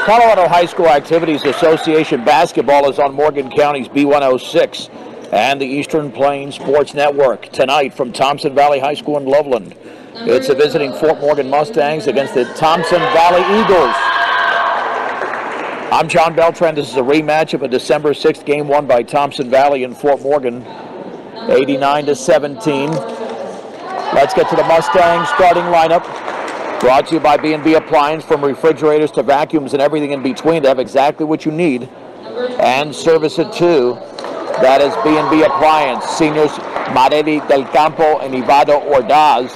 Colorado High School Activities Association basketball is on Morgan County's B106 and the Eastern Plains Sports Network. Tonight from Thompson Valley High School in Loveland, it's the visiting Fort Morgan Mustangs against the Thompson Valley Eagles. I'm John Beltran. This is a rematch of a December 6th game won by Thompson Valley in Fort Morgan, 89-17. Let's get to the Mustangs starting lineup. Brought to you by B&B Appliance. From refrigerators to vacuums and everything in between, they have exactly what you need. And service it too. That is B&B Appliance. Seniors Mareli Del Campo and Ivado Ordaz.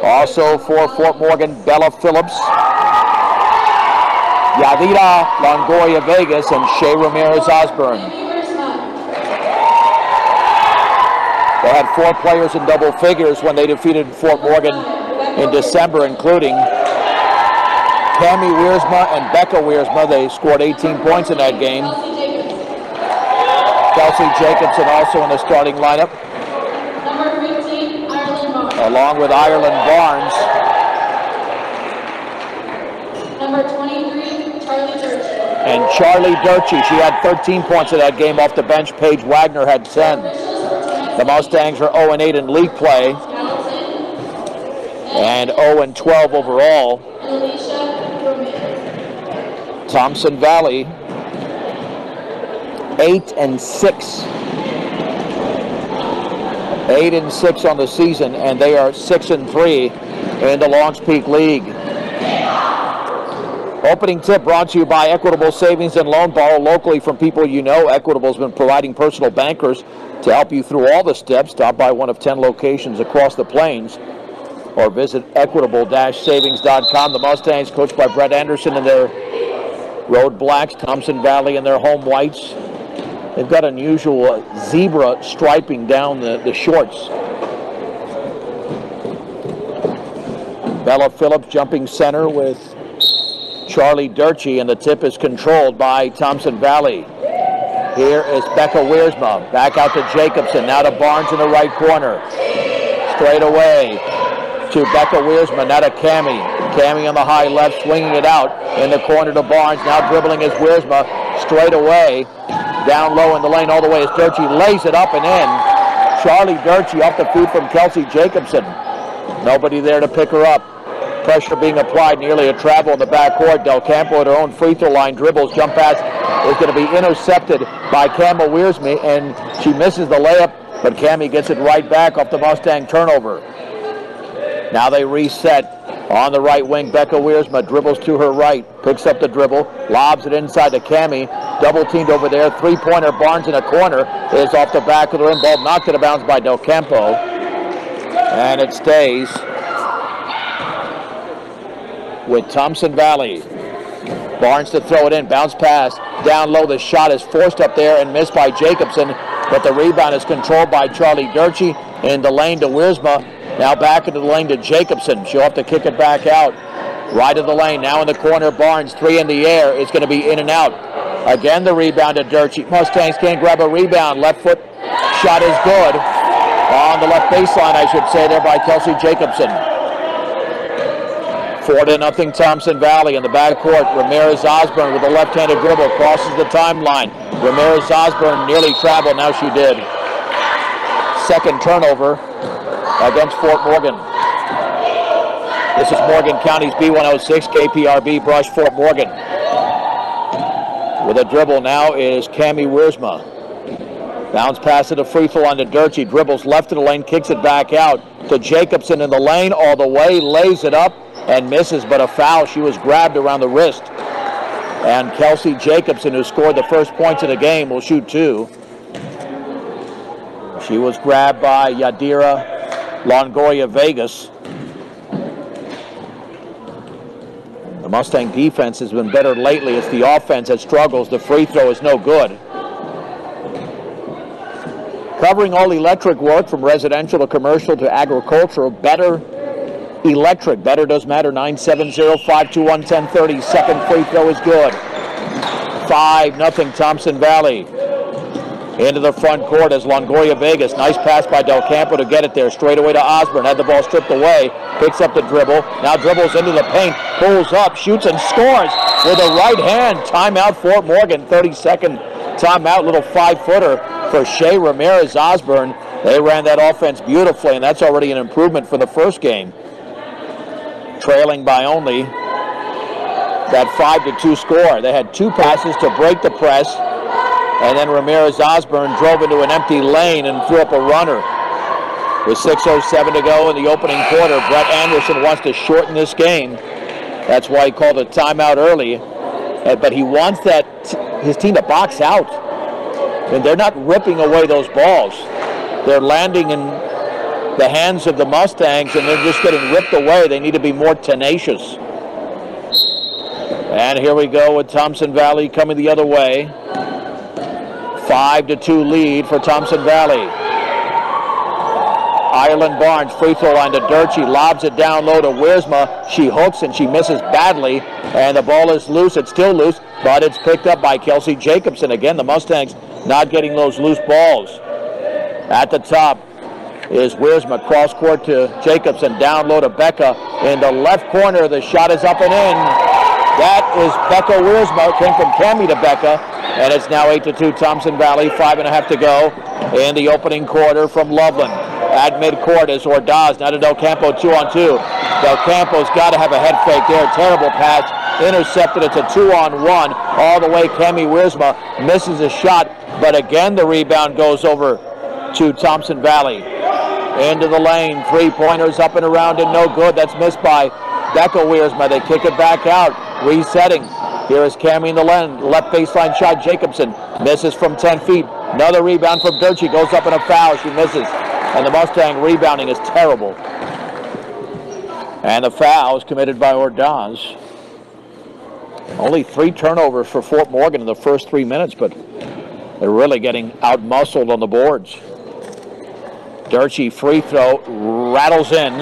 Also for Fort Morgan, Bella Phillips, Yadira Longoria Vegas, and Shea Ramirez Osborne. They had 4 players in double figures when they defeated Fort Morgan in December, including Cami Wiersma and Becca Wiersma. They scored 18 points in that game. Kelsey Jacobson also in the starting lineup, along with Ireland Barnes. Number 23, Charlie Durkee. And Charlie Durkee, she had 13 points in that game off the bench. Paige Wagner had 10. The Mustangs are 0-8 in league play and 0-12 overall. Thompson Valley 8-6. 8-6 on the season, and they are 6-3 in the Longs Peak League. Opening tip brought to you by Equitable Savings and Loan. Borrow locally from people you know. Equitable has been providing personal bankers to help you through all the steps. Stop by one of 10 locations across the plains or visit equitable-savings.com. The Mustangs, coached by Brett Anderson, in their road blacks, Thompson Valley in their home whites. They've got unusual zebra striping down the shorts. Bella Phillips jumping center with Charlie Durkee, and the tip is controlled by Thompson Valley. Here is Becca Wiersma. Back out to Jacobson. Now to Barnes in the right corner. Straight away to Becca Wiersma. Now to Cami. Cami on the high left, swinging it out in the corner to Barnes. Now dribbling is Wiersma. Straight away. Down low in the lane all the way as Durkee lays it up and in. Charlie Durkee off the feet from Kelsey Jacobson. Nobody there to pick her up. Pressure being applied, nearly a travel in the backcourt. Del Campo at her own free throw line dribbles. Jump pass is going to be intercepted by Cami Wiersma, and she misses the layup, but Cami gets it right back off the Mustang turnover. Now they reset on the right wing. Becca Wiersma dribbles to her right, picks up the dribble, lobs it inside to Cami. Double teamed over there. Three-pointer. Barnes in a corner is off the back of the rim. Ball knocked out of bounds by Del Campo, and it stays with Thompson Valley. Barnes to throw it in. Bounce pass down low. The shot is forced up there and missed by Jacobson, but the rebound is controlled by Charlie Durkee in the lane to Wiersma. Now back into the lane to Jacobson. She'll have to kick it back out. Right of the lane. Now in the corner. Barnes, 3 in the air. It's going to be in and out. Again, the rebound to Durkee. Mustangs can't grab a rebound. Left foot shot is good. On the left baseline, I should say, there by Kelsey Jacobson. 4-0 Thompson Valley in the backcourt. Ramirez Osborne with a left-handed dribble crosses the timeline. Ramirez Osborne nearly traveled. Now she did. Second turnover against Fort Morgan. This is Morgan County's B106. KPRB Brush Fort Morgan. With a dribble now is Cami Wiersma. Bounce pass to the free throw line to Durkee. Dribbles left of the lane, kicks it back out to Jacobson in the lane all the way, lays it up and misses, but a foul. She was grabbed around the wrist. And Kelsey Jacobson, who scored the first points of the game, will shoot 2. She was grabbed by Yadira Longoria Vegas. The Mustang defense has been better lately. It's the offense that struggles. The free throw is no good. Covering all electric work from residential to commercial to agricultural, Better Electric. Better does matter. 970-521-1030. Second free throw is good. 5-0 Thompson Valley. Into the front court as Longoria Vegas. Nice pass by Del Campo to get it there. Straight away to Osborne. Had the ball stripped away. Picks up the dribble. Now dribbles into the paint. Pulls up. Shoots and scores with a right hand. Timeout Fort Morgan. 30-second timeout. Little 5-footer for Shea Ramirez Osborne. They ran that offense beautifully, and that's already an improvement for the first game. Trailing by only that 5-2 score. They had 2 passes to break the press. And then Ramirez Osborne drove into an empty lane and threw up a runner. With 6:07 to go in the opening quarter, Brett Anderson wants to shorten this game. That's why he called a timeout early. But he wants his team to box out. And they're not ripping away those balls. They're landing in the hands of the Mustangs, and they're just getting ripped away. They need to be more tenacious. And here we go with Thompson Valley coming the other way. 5-2 lead for Thompson Valley. Ireland Barnes, free throw line to Durchie, lobs it down low to Wiersma. She hooks and she misses badly, and the ball is loose. It's still loose, but it's picked up by Kelsey Jacobson. Again, the Mustangs not getting those loose balls. At the top is Wiersma, cross court to Jacobson, down low to Becca. In the left corner, the shot is up and in. That is Becca Wiersma. Came from Cammie to Becca, and it's now 8-2 Thompson Valley. 5.5 to go in the opening quarter from Loveland. At midcourt is Ordaz. Now to Del Campo, 2-on-2. Del Campo's got to have a head fake there. Terrible pass. Intercepted. It's a 2-on-1. All the way, Cammie Wiersma misses a shot, but again the rebound goes over to Thompson Valley. Into the lane. 3-pointers up and around and no good. That's missed by Becca Wiersma. They kick it back out. Resetting. Here is Cammie in the left baseline shot. Jacobson misses from 10 feet. Another rebound from Durchie. Goes up in a foul. She misses. And the Mustang rebounding is terrible. And the foul is committed by Ordaz. Only 3 turnovers for Fort Morgan in the first 3 minutes, but they're really getting out-muscled on the boards. Durchie free throw rattles in.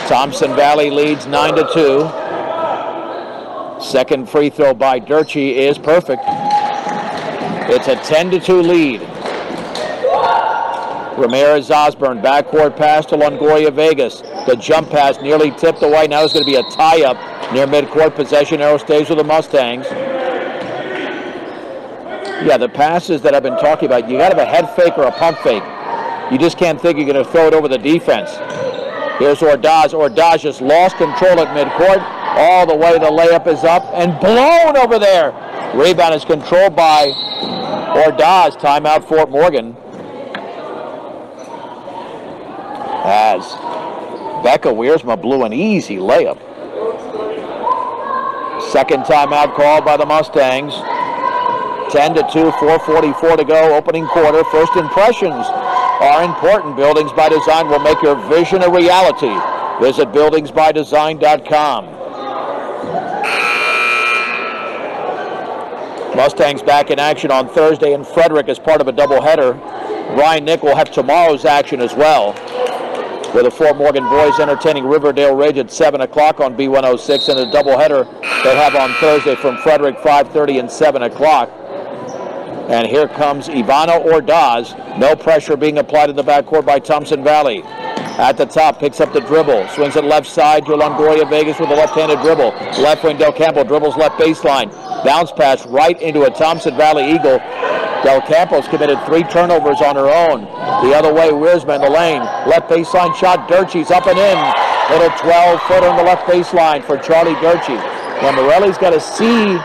Thompson Valley leads 9-2. Second free throw by Durchie is perfect. It's a 10-2 lead. Ramirez Osborne, backcourt pass to Longoria Vegas. The jump pass nearly tipped away. Now there's going to be a tie-up near midcourt. Possession arrow stays with the Mustangs. Yeah, the passes that I've been talking about, you got to have a head fake or a pump fake. You just can't think you're going to throw it over the defense. Here's Ordaz. Ordaz just lost control at midcourt. All the way, the layup is up and blown over there. Rebound is controlled by Ordaz. Timeout Fort Morgan. As Becca Wiersma blew an easy layup. Second timeout called by the Mustangs. 10-2, 4:44 to go, opening quarter. First impressions are important. Buildings by Design will make your vision a reality. Visit buildingsbydesign.com. Mustangs back in action on Thursday in Frederick as part of a doubleheader. Ryan Nick will have tomorrow's action as well, with the Fort Morgan boys entertaining Riverdale Ridge at 7 o'clock on B106, and a doubleheader they'll have on Thursday from Frederick, 5:30 and 7 o'clock. And here comes Ivana Ordaz. No pressure being applied in the backcourt by Thompson Valley. At the top, picks up the dribble. Swings it left side to Longoria Vegas with a left-handed dribble. Left wing Del Campo dribbles left baseline. Bounce pass right into a Thompson Valley Eagle. Del Campo's committed 3 turnovers on her own. The other way, Wiersma in the lane. Left baseline shot, Durchie's up and in. Little 12-footer on the left baseline for Charlie Durchie. Now Morelli's got to see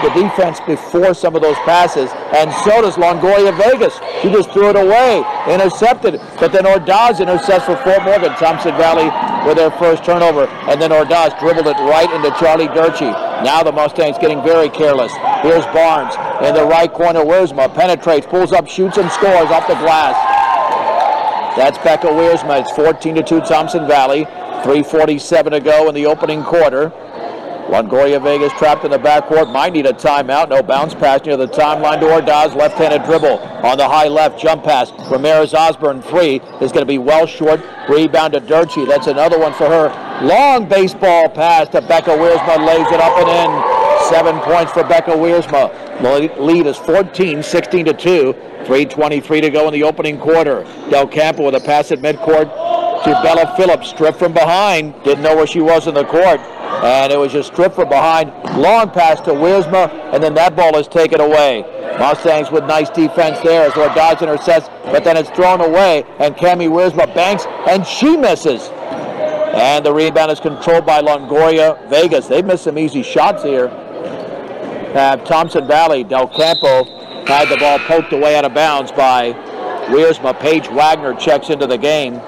the defense before some of those passes, and so does Longoria Vegas. She just threw it away, intercepted, but then Ordaz intercepts for Fort Morgan. Thompson Valley with their first turnover, and then Ordaz dribbled it right into Charlie Durchie. Now the Mustangs getting very careless. Here's Barnes in the right corner. Wiersma penetrates, pulls up, shoots, and scores off the glass. That's Becca Wiersma. It's 14-2 Thompson Valley. 3:47 to go in the opening quarter. Longoria Vegas trapped in the backcourt. Might need a timeout. No bounce pass near the timeline to Ordaz. Left-handed dribble on the high left. Jump pass. Ramirez Osborne 3 is going to be well short. Rebound to Durchie. That's another one for her. Long baseball pass to Becca Wiersma. Lays it up and in. 7 points for Becca Wiersma. The lead is 14, 16-2. 3:23 to go in the opening quarter. Del Campo with a pass at midcourt to Bella Phillips. Stripped from behind. Didn't know where she was in the court. And it was just stripped from behind. Long pass to Wiersma, and then that ball is taken away. Mustangs with nice defense there as Ordaz intercepts, but then it's thrown away, and Cami Wiersma banks, and she misses. And the rebound is controlled by Longoria Vegas. They missed some easy shots here. Thompson Valley, Del Campo had the ball poked away out of bounds by Wiersma. Paige Wagner checks into the game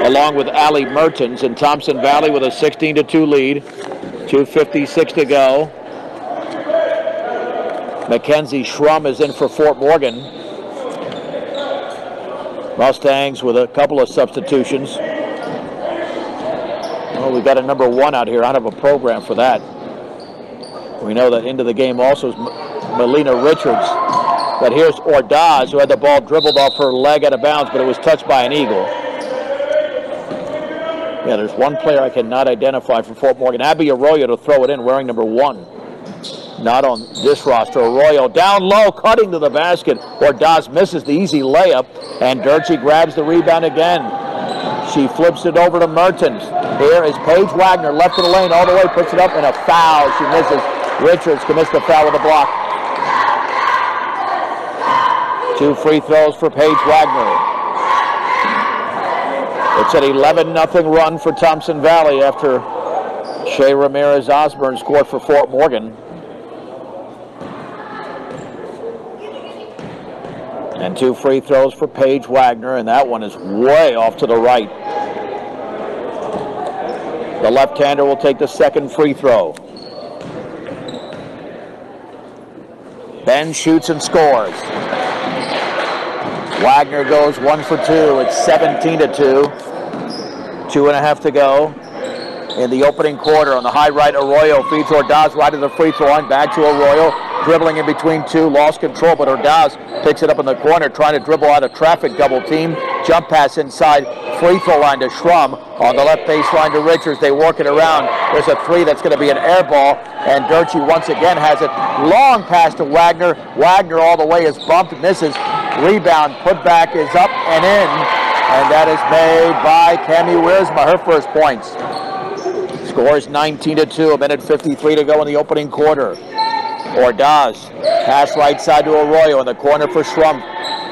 along with Allie Mertens, and Thompson Valley with a 16-2 lead. 2:56 to go. Mackenzie Schrum is in for Fort Morgan. Mustangs with a couple of substitutions. Well, we've got a number 1 out here. I don't have a program for that. We know that into the game also is Melina Richards. But here's Ordaz, who had the ball dribbled off her leg out of bounds, but it was touched by an Eagle. Yeah, there's one player I cannot identify for Fort Morgan. Abby Arroyo to throw it in, wearing number 1. Not on this roster. Arroyo down low, cutting to the basket. Ordaz misses the easy layup, and Durchie grabs the rebound again. She flips it over to Mertens. Here is Paige Wagner, left of the lane, all the way, puts it up, and a foul. She misses. Richards commits the foul with a block. 2 free throws for Paige Wagner. It's an 11-0 run for Thompson Valley after Shea Ramirez-Osborne scored for Fort Morgan. And 2 free throws for Paige Wagner, and that one is way off to the right. The left-hander will take the second free throw. Ben shoots and scores. Wagner goes 1 for 2. It's 17-2. 2.5 to go in the opening quarter. On the high right, Arroyo feeds Ordaz right to the free throw line. Back to Arroyo, dribbling in between 2, lost control, but Ordaz picks it up in the corner, trying to dribble out of traffic, double team. Jump pass inside, free throw line to Schrum. On the left baseline to Richards. They work it around. There's a 3 that's going to be an air ball, and Durchie once again has it. Long pass to Wagner. Wagner all the way is bumped, misses. Rebound, put back is up and in, and that is made by Cami Wiersma, her first points. Scores 19-2, 1:53 to go in the opening quarter. Ordaz, pass right side to Arroyo in the corner for Schrum.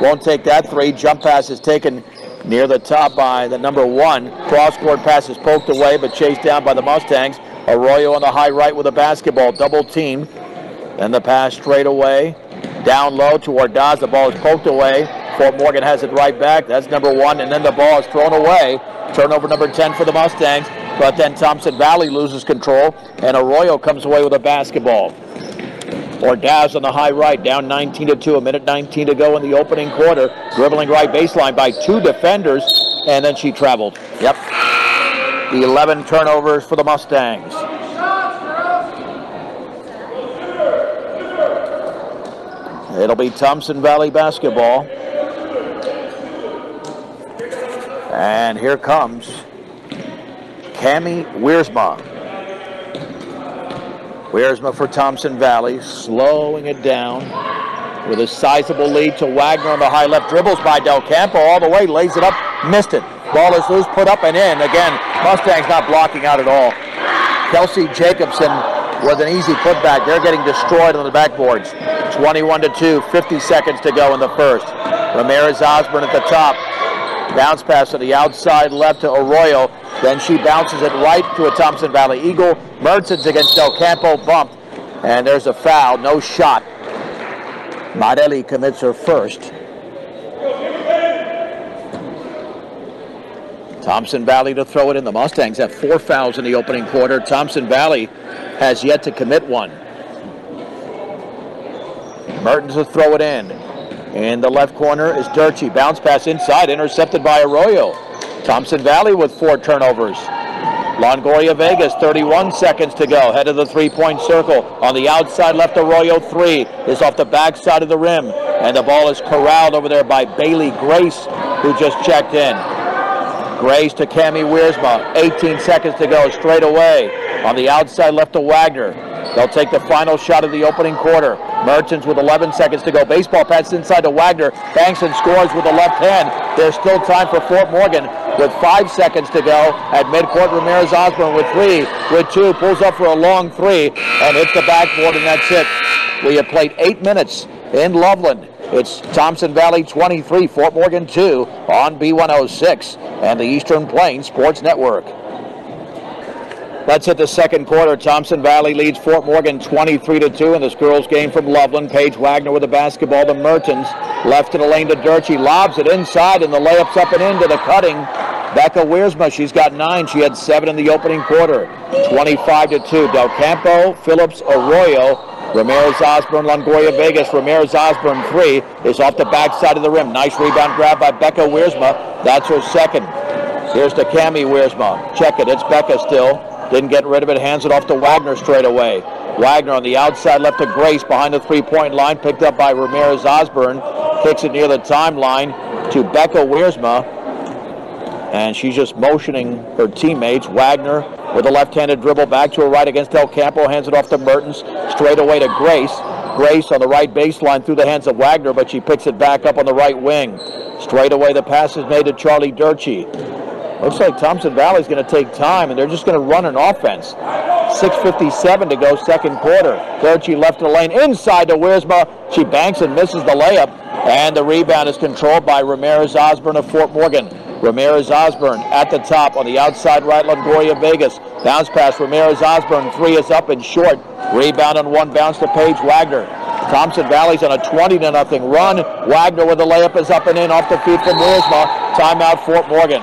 Won't take that 3. Jump pass is taken near the top by the number 1. Cross-court pass is poked away but chased down by the Mustangs. Arroyo on the high right with a basketball, double team. Then the pass straight away. Down low to Ordaz. The ball is poked away. Fort Morgan has it right back. That's number 1. And then the ball is thrown away. Turnover number 10 for the Mustangs. But then Thompson Valley loses control, and Arroyo comes away with a basketball. Ordaz on the high right, down 19-2, 1:19 to go in the opening quarter. Dribbling right baseline by 2 defenders, and then she traveled. Yep. 11 turnovers for the Mustangs. It'll be Thompson Valley basketball. And here comes Cami Wiersma. Wiersma for Thompson Valley, slowing it down with a sizable lead to Wagner on the high left. Dribbles by Del Campo all the way, lays it up, missed it. Ball is loose, put up and in. Again, Mustangs not blocking out at all. Kelsey Jacobson with an easy putback. They're getting destroyed on the backboards. 21-2, 50 seconds to go in the first. Ramirez-Osborne at the top. Bounce pass to the outside left to Arroyo. Then she bounces it right to a Thompson Valley Eagle. Mertens against Del Campo, bumped. And there's a foul, no shot. Marelli commits her first. Thompson Valley to throw it in. The Mustangs have 4 fouls in the opening quarter. Thompson Valley has yet to commit one. Mertens to throw it in. In the left corner is Durchie. Bounce pass inside, intercepted by Arroyo. Thompson Valley with 4 turnovers. Longoria Vegas, 31 seconds to go. Head of the 3-point circle. On the outside left, Arroyo 3 is off the backside of the rim. And the ball is corralled over there by Bailey Grace, who just checked in. Grace to Cami Wiersma, 18 seconds to go, straight away. On the outside left to Wagner. They'll take the final shot of the opening quarter. Mertens with 11 seconds to go. Baseball pass inside to Wagner. Banks and scores with the left hand. There's still time for Fort Morgan with 5 seconds to go. At midcourt, Ramirez Osborne with 3, with 2. Pulls up for a long 3 and hits the backboard, and that's it. We have played 8 minutes in Loveland. It's Thompson Valley 23, Fort Morgan 2 on B106 and the Eastern Plains Sports Network. Let's hit the second quarter. Thompson Valley leads Fort Morgan 23-2 in this girls' game from Loveland. Paige Wagner with the basketball to Mertens. Left to the lane to Durchie. Lobs it inside, and the layup's up and into the cutting. Becca Wiersma, she's got 9. She had 7 in the opening quarter. 25-2. Del Campo, Phillips, Arroyo, Ramirez Osborne, Longoria Vegas. Ramirez Osborne 3 is off the backside of the rim. Nice rebound grab by Becca Wiersma. That's her second. Here's to Cammie Wiersma. Check it. It's Becca still. Didn't get rid of it. Hands it off to Wagner straight away. Wagner on the outside left to Grace behind the three-point line. Picked up by Ramirez Osborne. Kicks it near the timeline to Becca Wiersma. And she's just motioning her teammates. Wagner with a left-handed dribble back to her right against Del Campo. Hands it off to Mertens. Straight away to Grace. Grace on the right baseline through the hands of Wagner, but she picks it back up on the right wing. Straight away the pass is made to Charlie Durchie. Looks like Thompson Valley's going to take time, and they're just going to run an offense. 6:57 to go, second quarter. Durchie left the lane inside to Wiersma. She banks and misses the layup, and the rebound is controlled by Ramirez Osborne of Fort Morgan. Ramirez Osborne at the top on the outside right, Longoria Vegas. Bounce pass, Ramirez Osborne, 3 is up and short. Rebound on one bounce to Paige Wagner. Thompson Valley's on a 20-0 run. Wagner with the layup is up and in off the feet from Wiersma. Timeout Fort Morgan.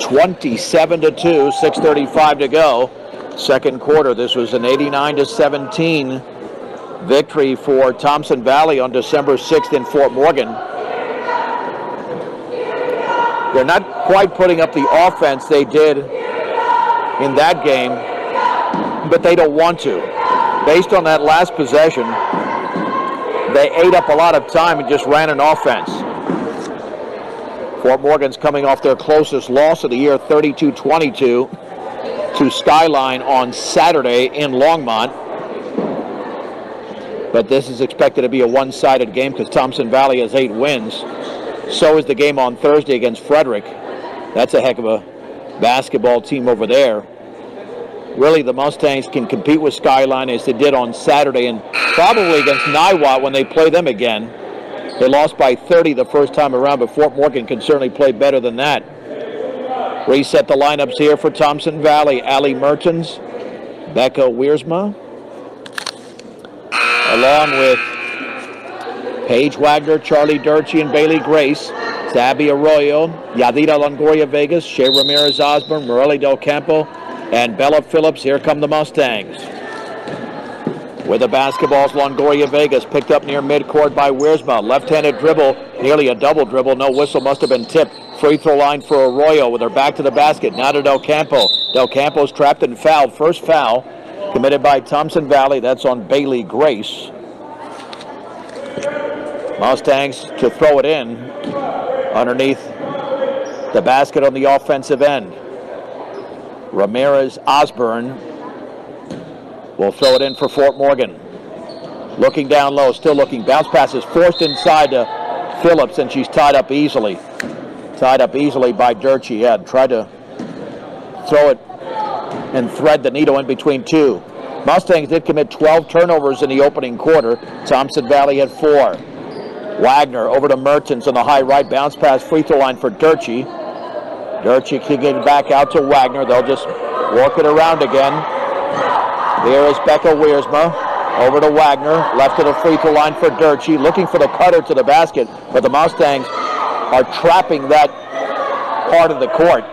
27-2, 6:35 to go. Second quarter. This was an 89-17 victory for Thompson Valley on December 6th in Fort Morgan. They're not quite putting up the offense they did in that game, but they don't want to. Based on that last possession, they ate up a lot of time and just ran an offense. Fort Morgan's coming off their closest loss of the year, 32-22 to Skyline on Saturday in Longmont. But this is expected to be a one-sided game because Thompson Valley has 8 wins. So is the game on Thursday against Frederick. That's a heck of a basketball team over there. Really, the Mustangs can compete with Skyline as they did on Saturday, and probably against Niwot when they play them again. They lost by 30 the first time around, but Fort Morgan can certainly play better than that. Reset the lineups here for Thompson Valley. Allie Mertens, Becca Wiersma, along with Paige Wagner, Charlie Durchie, and Bailey Grace. Zabby Arroyo, Yadira Longoria Vegas, Shea Ramirez Osborne, Morelli Del Campo, and Bella Phillips. Here come the Mustangs. With the basketballs, Longoria Vegas picked up near midcourt by Wiersma. Left-handed dribble, nearly a double dribble. No whistle, must have been tipped. Free throw line for Arroyo with her back to the basket. Now to Del Campo. Del Campo's trapped and fouled. First foul committed by Thompson Valley. That's on Bailey Grace. Mustangs to throw it in underneath the basket on the offensive end. Ramirez Osborne will throw it in for Fort Morgan. Looking down low, still looking. Bounce pass is forced inside to Phillips, and she's tied up easily. Tied up easily by Durchie. Yeah, tried to throw it and thread the needle in between two. Mustangs did commit 12 turnovers in the opening quarter. Thompson Valley had 4. Wagner over to Mertens on the high right. Bounce pass, free throw line for Durchie. Durchie kicking back out to Wagner. They'll just work it around again. Here is Becca Wiersma over to Wagner. Left to the free throw line for Durchie. Looking for the cutter to the basket, but the Mustangs are trapping that part of the court.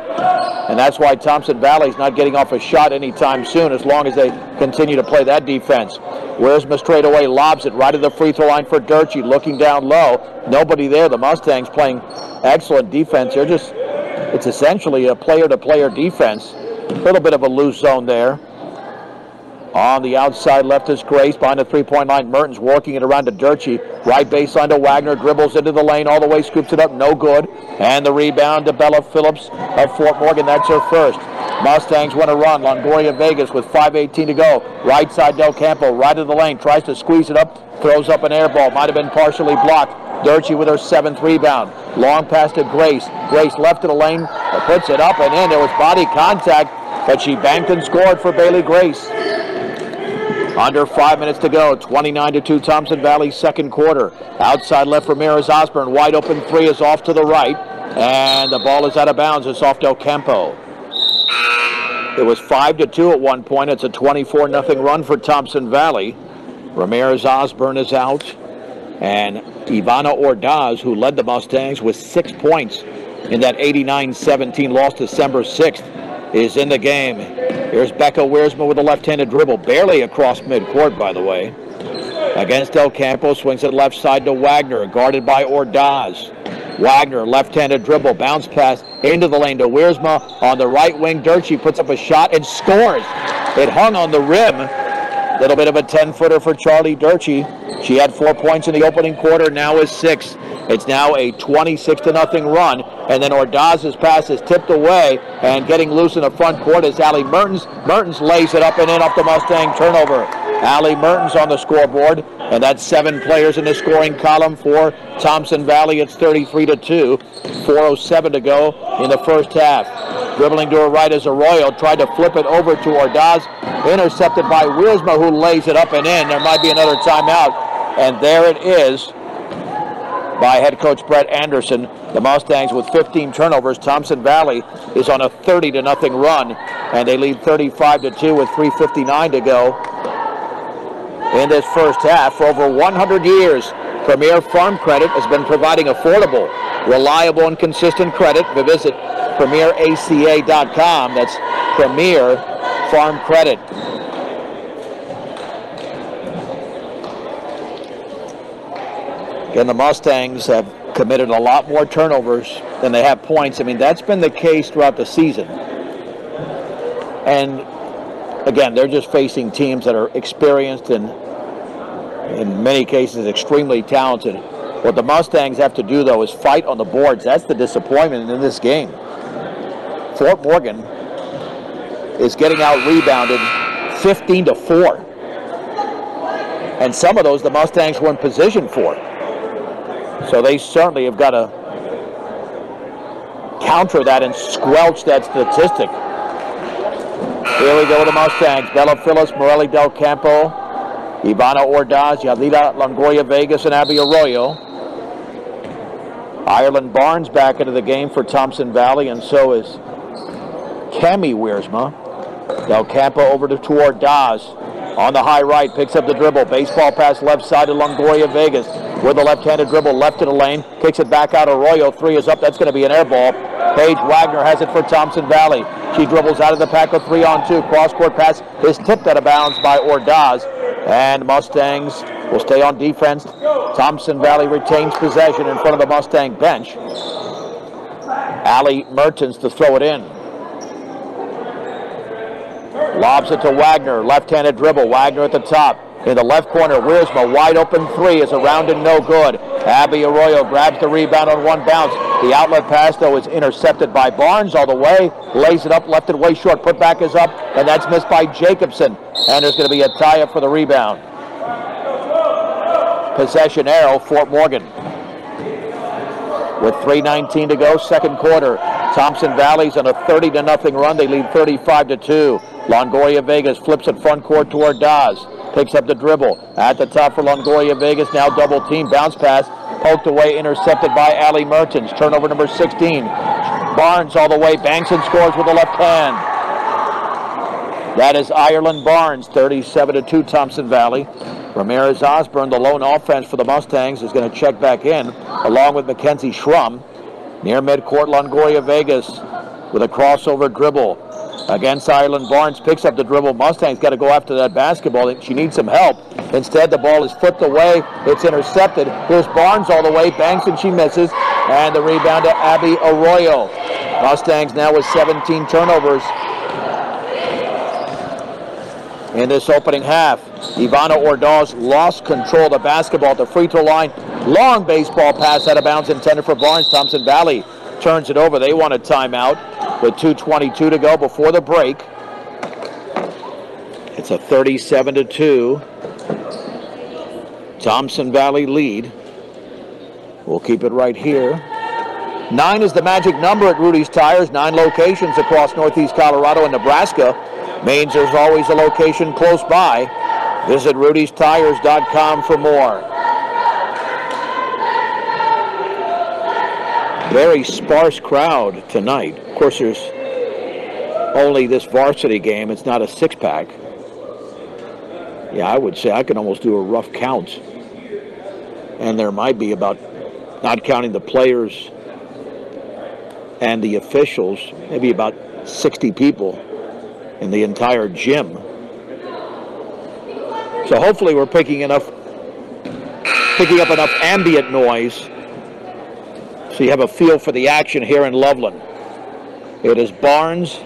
And that's why Thompson Valley's not getting off a shot anytime soon as long as they continue to play that defense. Wiersma straight away lobs it right at the free throw line for Durchie. Looking down low. Nobody there. The Mustangs playing excellent defense. They're just, it's essentially a player-to-player defense. A little bit of a loose zone there. On the outside left is Grace behind the three-point line. Mertens working it around to Durchie. Right baseline to Wagner. Dribbles into the lane all the way. Scoops it up. No good. And the rebound to Bella Phillips of Fort Morgan. That's her first. Mustangs want to run. Longoria Vegas with 5:18 to go. Right side Del Campo, right of the lane, tries to squeeze it up, throws up an air ball. Might have been partially blocked. Durchie with her 7th rebound. Long pass to Grace. Grace left of the lane, puts it up and in. There was body contact, but she banked and scored for Bailey Grace. Under 5 minutes to go. 29-2 Thompson Valley, second quarter. Outside left Ramirez Osborne. Wide open three is off to the right. And the ball is out of bounds. It's off Del Campo. It was 5-2 at one point. It's a 24-0 run for Thompson Valley. Ramirez Osborne is out. And Ivana Ordaz, who led the Mustangs with 6 points in that 89-17 loss December 6th, is in the game. Here's Becca Wiersma with a left-handed dribble. Barely across midcourt, by the way. Against Del Campo, swings it left side to Wagner, guarded by Ordaz. Wagner, left-handed dribble, bounce pass into the lane to Wiersma. On the right wing, Durchie puts up a shot and scores. It hung on the rim. Little bit of a 10-footer for Charlie Durchie. She had 4 points in the opening quarter, now is 6. It's now a 26-0 run, and then Ordaz's pass is tipped away, and getting loose in the front court is Allie Mertens. Mertens lays it up and in off the Mustang turnover. Allie Mertens on the scoreboard, and that's 7 players in the scoring column for Thompson Valley. It's 33-2, 4:07 to go in the first half. Dribbling to her right is Arroyo, tried to flip it over to Ordaz, intercepted by Wiersma, who lays it up and in. There might be another timeout, and there it is by head coach Brett Anderson. The Mustangs with 15 turnovers. Thompson Valley is on a 30-0 run, and they lead 35-2 with 3:59 to go in this first half. For over 100 years, Premier Farm Credit has been providing affordable, reliable, and consistent credit. Visit PremierACA.com. That's Premier Farm Credit. Again, the Mustangs have committed a lot more turnovers than they have points. I mean, that's been the case throughout the season. And again, they're just facing teams that are experienced and in many cases extremely talented. What the Mustangs have to do, though, is fight on the boards. That's the disappointment in this game. Fort Morgan is getting out-rebounded 15-4. And some of those the Mustangs were in position for. So they certainly have got to counter that and squelch that statistic. Here we go with the Mustangs. Bella Phillips, Morelli Del Campo, Ivana Ordaz, Yadlita Longoria Vegas, and Abby Arroyo. Ireland Barnes back into the game for Thompson Valley, and so is Cami Wiersma. Del Campo over to Ordaz. On the high right, picks up the dribble. Baseball pass left side to Longoria Vegas. With a left-handed dribble left of the lane. Kicks it back out. Arroyo. 3 is up. That's going to be an air ball. Paige Wagner has it for Thompson Valley. She dribbles out of the pack with 3-on-2. Cross-court pass is tipped out of bounds by Ordaz. And Mustangs will stay on defense. Thompson Valley retains possession in front of the Mustang bench. Allie Mertens to throw it in. Lobs it to Wagner. Left-handed dribble. Wagner at the top. In the left corner, Wiersma, wide open 3 is around and no good. Abby Arroyo grabs the rebound on one bounce. The outlet pass, though, is intercepted by Barnes all the way. Lays it up, left it way short. Putback is up, and that's missed by Jacobson. And there's going to be a tie-up for the rebound. Possession arrow, Fort Morgan. With 3:19 to go, second quarter. Thompson Valley's on a 30-0 run. They lead 35-2. Longoria Vegas flips it front court to Ordaz. Picks up the dribble. At the top for Longoria Vegas. Now double team. Bounce pass. Poked away. Intercepted by Allie Mertens. Turnover number 16. Barnes all the way. Banks and scores with the left hand. That is Ireland Barnes. 37-2 Thompson Valley. Ramirez Osborne, the lone offense for the Mustangs, is going to check back in along with Mackenzie Schrum. Near midcourt, Longoria Vegas with a crossover dribble. Against Ireland Barnes, picks up the dribble. Mustangs got to go after that basketball. She needs some help. Instead, the ball is flipped away. It's intercepted. Here's Barnes all the way. Banks and she misses. And the rebound to Abby Arroyo. Mustangs now with 17 turnovers in this opening half. Ivana Ordaz lost control of the basketball at the free throw line. Long baseball pass out of bounds intended for Barnes. Thompson Valley turns it over. They want a timeout. with 2:22 to go before the break. It's a 37-2 Thompson Valley lead. We'll keep it right here. 9 is the magic number at Rudy's Tires. 9 locations across northeast Colorado and Nebraska. Means there's always a location close by. Visit rudystires.com for more. Very sparse crowd tonight. Of course, there's only this varsity game. It's not a six-pack. Yeah, I would say I can almost do a rough count. And there might be about, not counting the players and the officials, maybe about 60 people in the entire gym. So hopefully we're picking up enough ambient noise so you have a feel for the action here in Loveland. It is Barnes,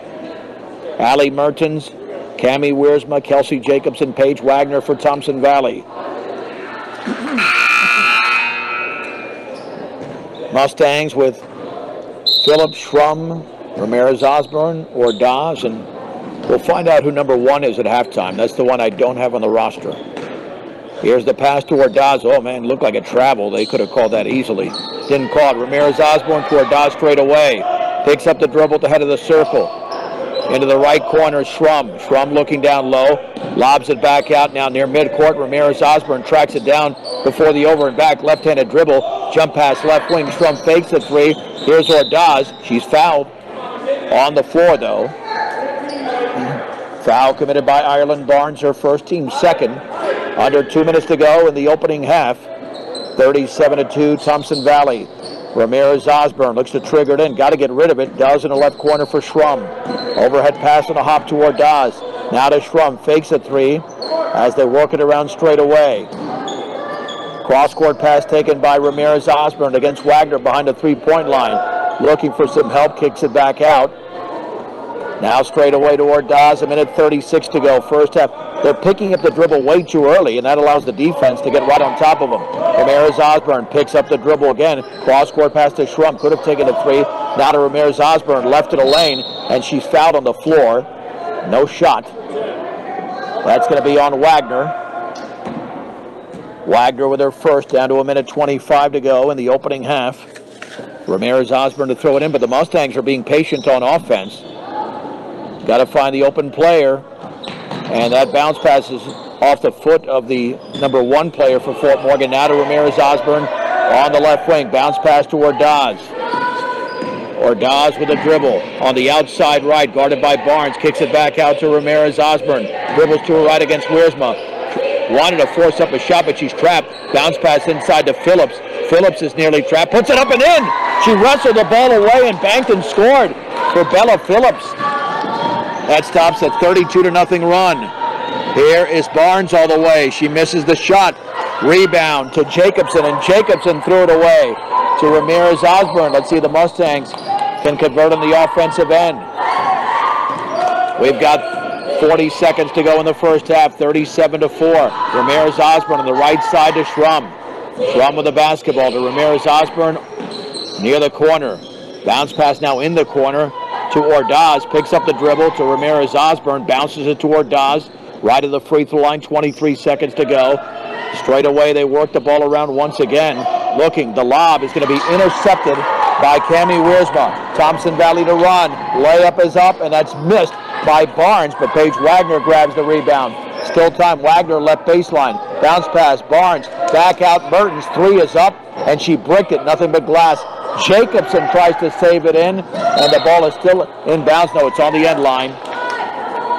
Allie Mertens, Cammie Wiersma, Kelsey Jacobson, Paige Wagner for Thompson Valley. Mustangs with Phillips, Schrum, Ramirez Osborne, Ordaz, and we'll find out who number 1 is at halftime. That's the one I don't have on the roster. Here's the pass to Ordaz. Oh, man, looked like a travel. They could have called that easily. Didn't call it. Ramirez Osborne to Ordaz straight away. Picks up the dribble at the head of the circle. Into the right corner, Schrum. Schrum looking down low. Lobs it back out now near midcourt. Ramirez Osborne tracks it down before the over and back left-handed dribble. Jump pass left wing. Schrum fakes the three. Here's Ordaz. She's fouled on the floor, though. Foul committed by Ireland Barnes, her first, team second. Under 2 minutes to go in the opening half. 37-2 Thompson Valley. Ramirez Osborne looks to trigger it in. Got to get rid of it. Does in the left corner for Schrum. Overhead pass on a hop to Ordaz. Now to Schrum. Fakes a three as they work it around straight away. Cross-court pass taken by Ramirez Osborne against Wagner behind the three-point line. Looking for some help. Kicks it back out. Now straight away to Ordaz. 1:36 to go. First half. They're picking up the dribble way too early, and that allows the defense to get right on top of them. Ramirez Osborne picks up the dribble again. Cross-court pass to Schrum. Could have taken a three. Now to Ramirez Osborne. Left to the lane, and she's fouled on the floor. No shot. That's going to be on Wagner. Wagner with her first, down to 1:25 to go in the opening half. Ramirez Osborne to throw it in, but the Mustangs are being patient on offense. Got to find the open player. And that bounce pass is off the foot of the number 1 player for Fort Morgan. Now to Ramirez Osborne on the left wing. Bounce pass to Ordaz. Ordaz with a dribble on the outside right, guarded by Barnes. Kicks it back out to Ramirez Osborne. Dribbles to her right against Wiersma. Wanted to force up a shot, but she's trapped. Bounce pass inside to Phillips. Phillips is nearly trapped. Puts it up and in. She wrestled the ball away and banked and scored for Bella Phillips. That stops a 32-0 run. Here is Barnes all the way. She misses the shot. Rebound to Jacobson, and Jacobson threw it away to Ramirez Osborne. Let's see if the Mustangs can convert on the offensive end. We've got 40 seconds to go in the first half. 37-4. Ramirez Osborne on the right side to Schrum. Schrum with the basketball to Ramirez Osborne near the corner. Bounce pass now in the corner to Ordaz. Picks up the dribble to Ramirez Osborne. Bounces it to Ordaz. Right of the free throw line. 23 seconds to go. Straight away they work the ball around once again. Looking. The lob is going to be intercepted by Cammie Wiersma. Thompson Valley to run. Layup is up, and that's missed by Barnes, but Paige Wagner grabs the rebound. Still time. Wagner left baseline. Bounce pass. Barnes back out. Mertens. Three is up, and she bricked it. Nothing but glass. Jacobson tries to save it in, and the ball is still in bounds. No, it's on the end line.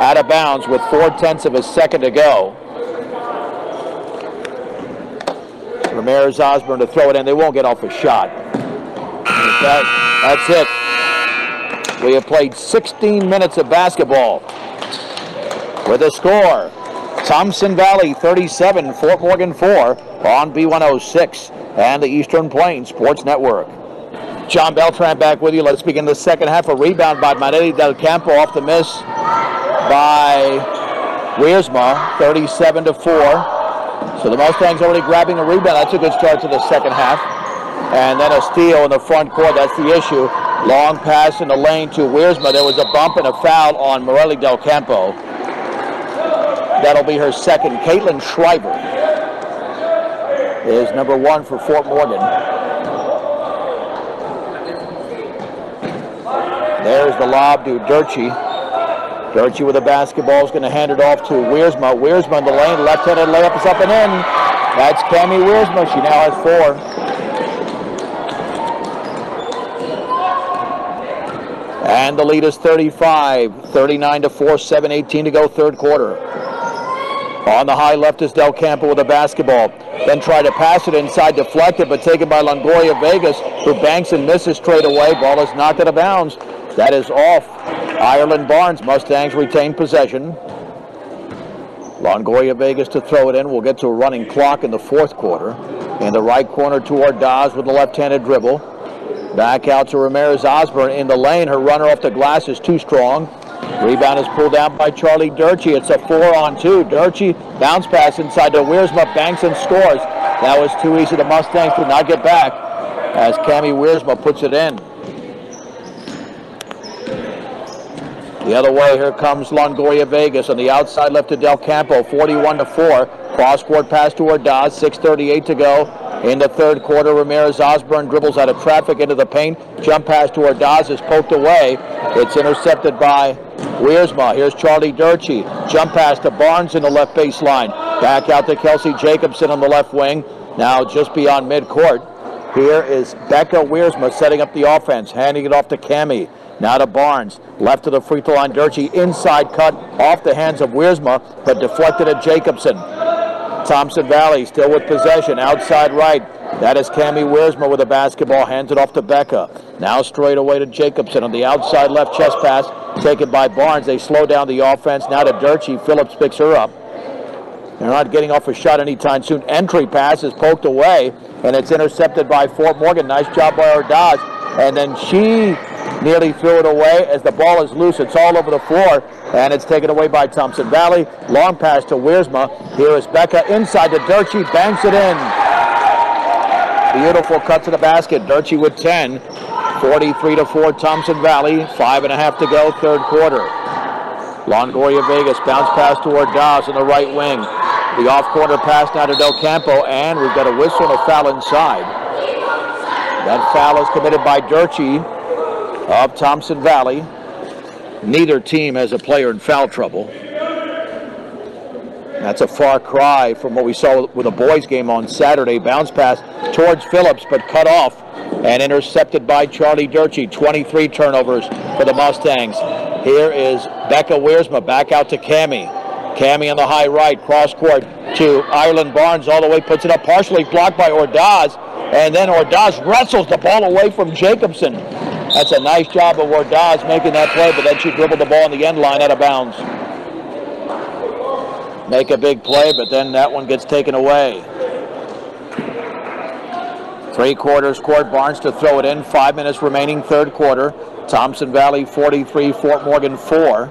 Out of bounds with 0.4 of a second to go. Ramirez Osborne to throw it in. They won't get off a shot. That's it. We have played 16 minutes of basketball. With a score, Thompson Valley 37, Fort Morgan 4 on B106 and the Eastern Plains Sports Network. John Beltran back with you. Let's begin the second half. A rebound by Manelli Del Campo off the miss by Wiersma, 37-4. So the Mustangs already grabbing a rebound. That's a good start to the second half. And then a steal in the front court. That's the issue. Long pass in the lane to Wiersma. There was a bump and a foul on Morelli Del Campo. That'll be her second. Caitlin Schreiber is number 1 for Fort Morgan. There's the lob to Durchie. Durchie with the basketball is going to hand it off to Wiersma. Wiersma in the lane. Left-handed layup is up and in. That's Cammie Wiersma. She now has 4. And the lead is 35, 39-4, 7:18 to go, third quarter. On the high left is Del Campo with the basketball. Then try to pass it inside, deflected, but taken by Longoria Vegas, who banks and misses straight away. Ball is knocked out of bounds. That is off. Ireland Barnes. Mustangs retain possession. Longoria Vegas to throw it in. We'll get to a running clock in the fourth quarter. In the right corner to Ordaz with the left-handed dribble. Back out to Ramirez Osborne in the lane. Her runner off the glass is too strong. Rebound is pulled down by Charlie Durchie. It's a 4-on-2. Durchie bounce pass inside to Wiersma, banks and scores. That was too easy. The Mustangs did not get back as Cammie Wiersma puts it in. The other way, here comes Longoria Vegas on the outside left to Del Campo, 41-4. Cross-court pass to Ordaz, 6:38 to go. In the third quarter, Ramirez Osborne dribbles out of traffic into the paint. Jump pass to Ordaz is poked away. It's intercepted by Wiersma. Here's Charlie Durchie. Jump pass to Barnes in the left baseline. Back out to Kelsey Jacobson on the left wing. Now just beyond midcourt. Here is Becca Wiersma setting up the offense, handing it off to Cammie. Now to Barnes. Left to the free throw line. Durchie inside cut off the hands of Wiersma, but deflected at Jacobson. Thompson Valley still with possession. Outside right. That is Cammie Wiersma with the basketball. Hands it off to Becca. Now straight away to Jacobson on the outside left chest pass. Taken by Barnes. They slow down the offense. Now to Durchie. Phillips picks her up. They're not getting off a shot anytime soon. Entry pass is poked away, and it's intercepted by Fort Morgan. Nice job by Ordaz. And then she nearly threw it away as the ball is loose. It's all over the floor, and it's taken away by Thompson Valley. Long pass to Wiersma. Here is Becca inside to Durchie. Banks it in. Beautiful cut to the basket. Durchie with 10. 43-4 Thompson Valley. 5.5 to go, third quarter. Longoria Vegas bounce pass to Ordaz on the right wing. The off-corner pass now to Del Campo, and we've got a whistle and a foul inside. That foul is committed by Durchie of Thompson Valley. Neither team has a player in foul trouble. That's a far cry from what we saw with the boys game on Saturday. Bounce pass towards Phillips, but cut off and intercepted by Charlie Durchie. 23 turnovers for the Mustangs. Here is Becca Wiersma back out to Cammie. Cammie on the high right, cross court to Ireland Barnes, all the way, puts it up, partially blocked by Ordaz, and then Ordaz wrestles the ball away from Jacobson. That's a nice job of Ordaz making that play, but then she dribbled the ball on the end line out of bounds. Make a big play, but then that one gets taken away. 3/4 court, Barnes to throw it in. 5 minutes remaining, third quarter. Thompson Valley 43, Fort Morgan 4.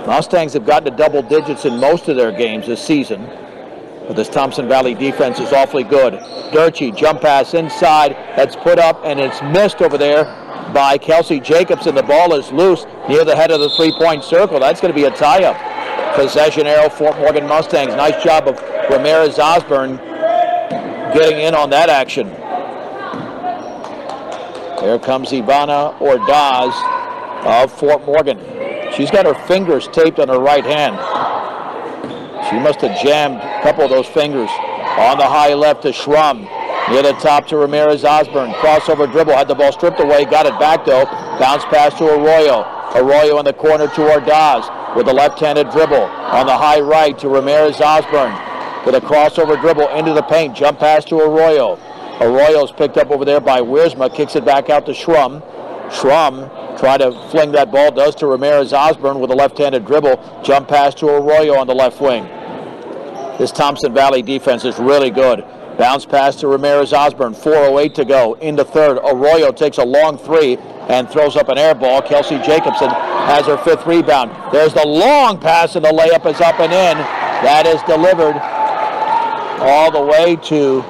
Mustangs have gotten to double digits in most of their games this season, but this Thompson Valley defense is awfully good. Durchie, jump pass inside. That's put up, and it's missed over there by Kelsey Jacobson. The ball is loose near the head of the three-point circle. That's going to be a tie-up. Possession arrow, Fort Morgan Mustangs. Nice job of Ramirez Osborne getting in on that action. Here comes Ivana Ordaz of Fort Morgan. She's got her fingers taped on her right hand. She must have jammed a couple of those fingers. On the high left to Schrum. Near the top to Ramirez Osborne. Crossover dribble, had the ball stripped away, got it back though. Bounce pass to Arroyo. Arroyo in the corner to Ordaz with a left-handed dribble. On the high right to Ramirez Osborne with a crossover dribble into the paint. Jump pass to Arroyo. Arroyo's picked up over there by Wiersma, kicks it back out to Schrum. Schrum try to fling that ball, does to Ramirez Osborne with a left-handed dribble. Jump pass to Arroyo on the left wing. This Thompson Valley defense is really good. Bounce pass to Ramirez Osborne, 4:08 to go in the third. Arroyo takes a long three and throws up an air ball. Kelsey Jacobson has her fifth rebound. There's the long pass, and the layup is up and in. That is delivered all the way to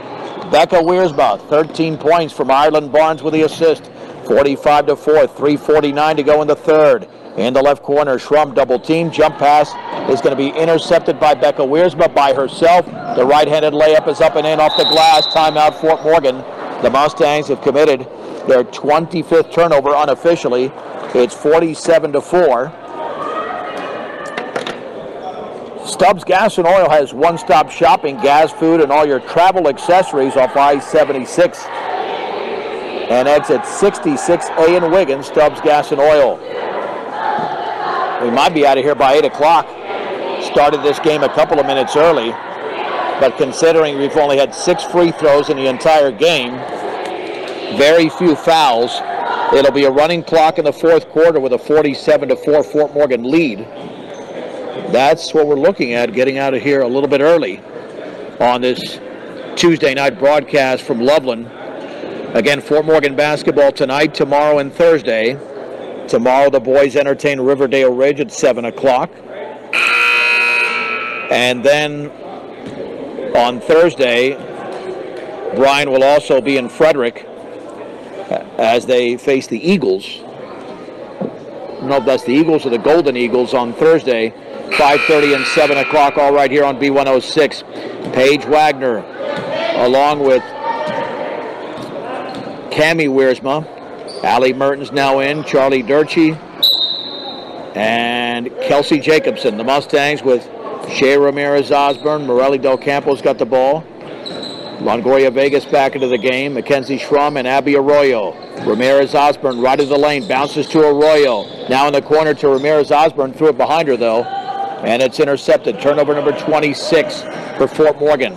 Becca Wiersma, 13 points from Ireland Barnes with the assist. 45-4, 3:49 to go in the third. In the left corner, Schrum double team. Jump pass is going to be intercepted by Becca Wiersma by herself. The right-handed layup is up and in off the glass. Timeout, Fort Morgan. The Mustangs have committed their 25th turnover unofficially. It's 47-4. Stubbs Gas and Oil has one-stop shopping, gas, food, and all your travel accessories off I-76 and exit 66A in Wiggins. Stubbs Gas and Oil. We might be out of here by 8 o'clock. Started this game a couple of minutes early, but considering we've only had 6 free throws in the entire game, very few fouls, it'll be a running clock in the fourth quarter with a 47-4 Fort Morgan lead. That's what we're looking at, getting out of here a little bit early on this Tuesday night broadcast from Loveland. Again, Fort Morgan basketball tonight, tomorrow, and Thursday. Tomorrow the boys entertain Riverdale Ridge at 7 o'clock. And then on Thursday, Bryan will also be in Frederick as they face the Eagles. I don't know if that's the Eagles or the Golden Eagles on Thursday. 5:30 and 7 o'clock, all right here on B106. Paige Wagner, along with Cammie Wiersma. Allie Mertens now in, Charlie Durchie, and Kelsey Jacobson. The Mustangs with Shea Ramirez-Osborne. Morelli Del Campo's got the ball. Longoria Vegas back into the game. Mackenzie Schrum and Abby Arroyo. Ramirez-Osborne right of the lane, bounces to Arroyo. Now in the corner to Ramirez-Osborne, threw it behind her though. And it's intercepted. Turnover number 26 for Fort Morgan.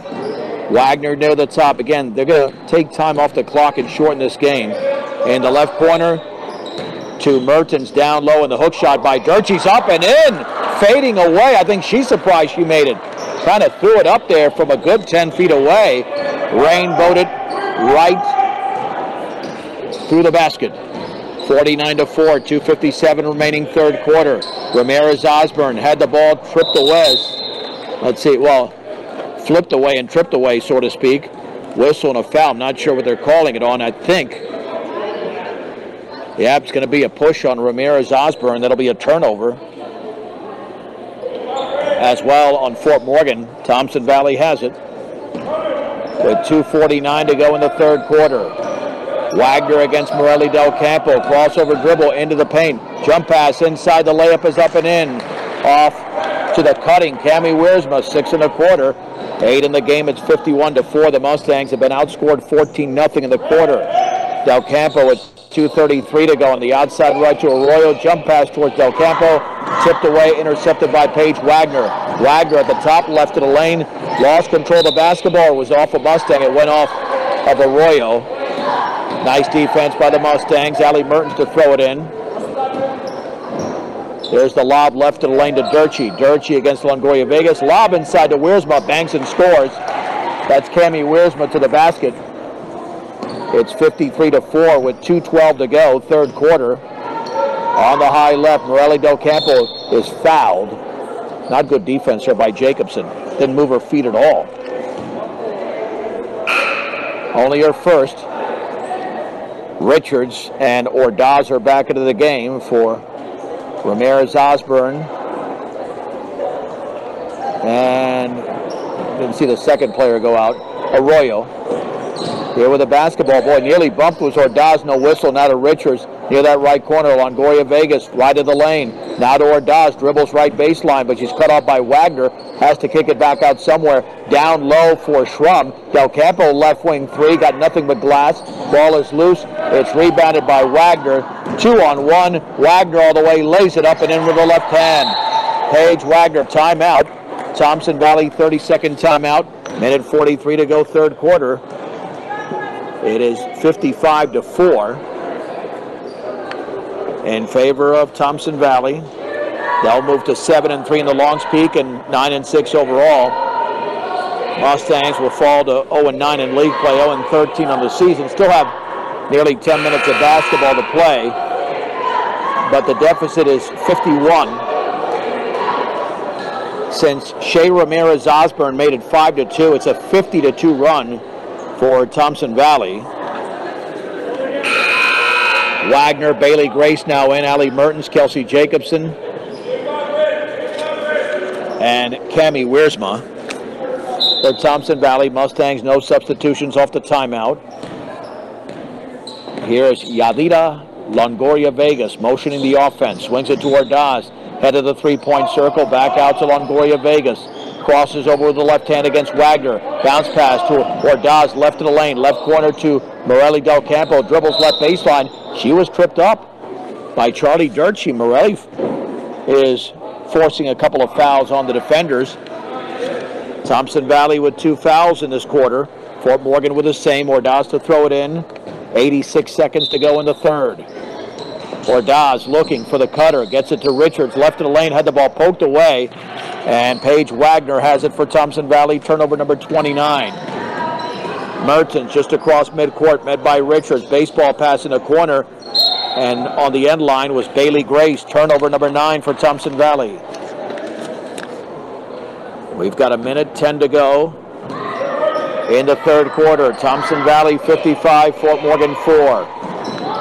Wagner near the top. Again, they're going to take time off the clock and shorten this game. In the left corner to Mertens, down low, and the hook shot by Durchie's up and in. Fading away. I think she's surprised she made it. Kind of threw it up there from a good 10 feet away. Rainbowed it right through the basket. 49-4, 2:57 remaining third quarter. Ramirez-Osborne had the ball, tripped away. Let's see, well, flipped away and tripped away, so to speak. Whistle and a foul. I'm not sure what they're calling it on. I think, yeah, it's going to be a push on Ramirez-Osborne. That'll be a turnover. As well on Fort Morgan, Thompson Valley has it. With 2:49 to go in the third quarter. Wagner against Morelli Del Campo. Crossover dribble into the paint. Jump pass inside. The layup is up and in. Off to the cutting. Cammie Wiersma, 6 1/4. 8 in the game. It's 51-4. The Mustangs have been outscored 14-0 in the quarter. Del Campo with 2:33 to go on the outside right to Arroyo. Jump pass towards Del Campo. Tipped away, intercepted by Paige Wagner. Wagner at the top left of the lane. Lost control of the basketball. It was off of Mustang. It went off of Arroyo. Nice defense by the Mustangs. Allie Mertens to throw it in. There's the lob left of the lane to Durchie. Durchie against Longoria Vegas. Lob inside to Wiersma. Banks and scores. That's Cammie Wiersma to the basket. It's 53-4 with 2:12 to go, third quarter. On the high left, Morelli Del Campo is fouled. Not good defense here by Jacobson. Didn't move her feet at all. Only her first. Richards and Ordaz are back into the game for Ramirez-Osborne. And didn't see the second player go out. Arroyo. Here with the basketball. Boy, nearly bumped was Ordaz. No whistle. Now to Richards. Near that right corner. Longoria Vegas. Right of the lane. Now to Ordaz. Dribbles right baseline, but she's cut off by Wagner. Has to kick it back out somewhere. Down low for Schrum. Del Campo left wing three. Got nothing but glass. Ball is loose. It's rebounded by Wagner. 2-on-1. Wagner all the way. Lays it up and in with the left hand. Paige Wagner. Timeout. Thompson Valley 30-second timeout. Minute 43 to go, third quarter. It is 55-4 in favor of Thompson Valley. They'll move to 7-3 in the Longs Peak and 9-6 overall. Mustangs will fall to 0-9 in league play, 0-13 on the season. Still have nearly 10 minutes of basketball to play, but the deficit is 51. Since Shea Ramirez-Osborne made it 5-2, it's a 50-2 run for Thompson Valley. Wagner, Bailey Grace now in, Allie Mertens, Kelsey Jacobson, and Cammie Wiersma. For Thompson Valley Mustangs, no substitutions off the timeout. Here's Yadira Longoria Vegas motioning the offense. Swings it to Ordaz. Head of the three-point circle. Back out to Longoria Vegas. Crosses over with the left hand against Wagner. Bounce pass to Ordaz, left of the lane. Left corner to Morelli Del Campo. Dribbles left baseline. She was tripped up by Charlie Durchie. Morelli is forcing a couple of fouls on the defenders. Thompson Valley with 2 fouls in this quarter. Fort Morgan with the same. Ordaz to throw it in. 86 seconds to go in the third. Ordaz looking for the cutter. Gets it to Richards. Left of the lane. Had the ball poked away. And Paige Wagner has it for Thompson Valley. Turnover number 29. Mertens just across midcourt. Met by Richards. Baseball pass in the corner. And on the end line was Bailey Grace. Turnover number 9 for Thompson Valley. We've got 1:10 to go in the third quarter. Thompson Valley 55, Fort Morgan 4.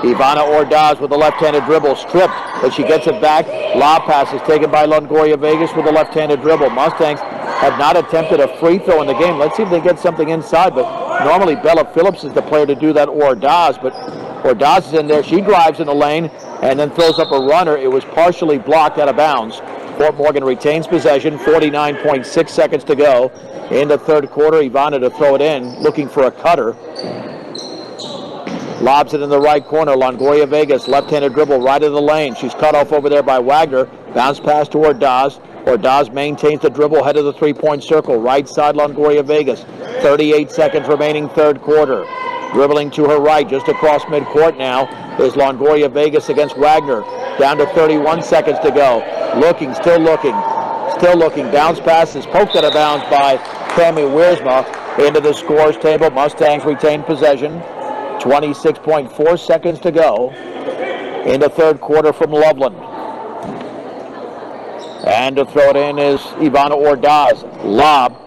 Ivana Ordaz with a left-handed dribble, stripped, but she gets it back. Lob pass is taken by Longoria Vegas with a left-handed dribble. Mustangs have not attempted a free throw in the game. Let's see if they get something inside, but normally Bella Phillips is the player to do that, Ordaz, but Ordaz is in there. She drives in the lane and then throws up a runner. It was partially blocked out of bounds. Fort Morgan retains possession, 49.6 seconds to go in the third quarter. Ivana to throw it in, looking for a cutter. Lobs it in the right corner. Longoria Vegas, left-handed dribble right of the lane. She's cut off over there by Wagner. Bounce pass to Ordaz. Ordaz maintains the dribble, head of the three-point circle. Right side, Longoria Vegas. 38 seconds remaining third quarter. Dribbling to her right, just across midcourt now, is Longoria Vegas against Wagner. Down to 31 seconds to go. Looking, still looking. Bounce pass is poked out of bounds by Cammie Wiersma into the scores table. Mustangs retain possession. 26.4 seconds to go in the third quarter from Loveland. And to throw it in is Ivana Ordaz. Lob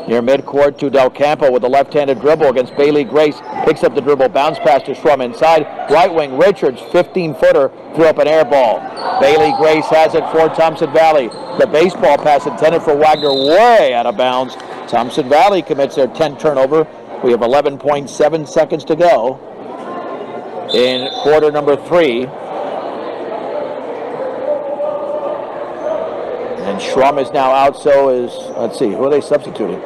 near midcourt to Del Campo with a left-handed dribble against Bailey Grace. Picks up the dribble, bounce pass to Schrum inside. Right wing Richards, 15-footer, threw up an air ball. Bailey Grace has it for Thompson Valley. The baseball pass intended for Wagner way out of bounds. Thompson Valley commits their 10th turnover. We have 11.7 seconds to go in quarter number 3. And Schrum is now out, so is, let's see, who are they substituting?